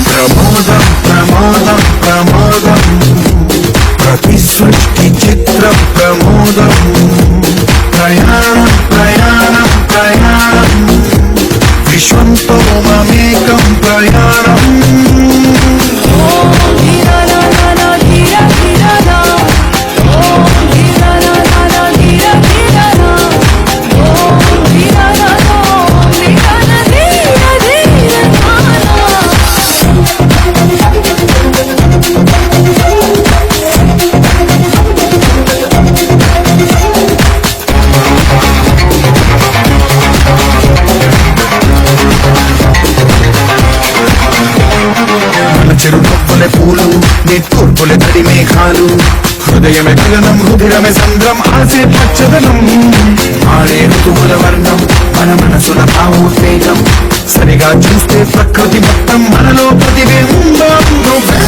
ప్రమోదం ప్రమోదం ప్రమోదం ప్రతి సృష్టి చిత్రం ప్రమోదం ప్రయాణం ప్రయాణం ప్రయాణం విశ్వంతో మమేకం ప్రయాణం చెరునొప్పులే పూలు నీ తూర్పులే తడి మేఘాలు హృదయమే గగనం రుధిరమే సంద్రం ఆసే పచ్చదనం ఆడే ఋతువుల వర్ణం మన మనసుల భావోద్వేగం సరిగా చూస్తే ప్రకృతి మొత్తం మనలో ప్రతిబింబం నువ్వే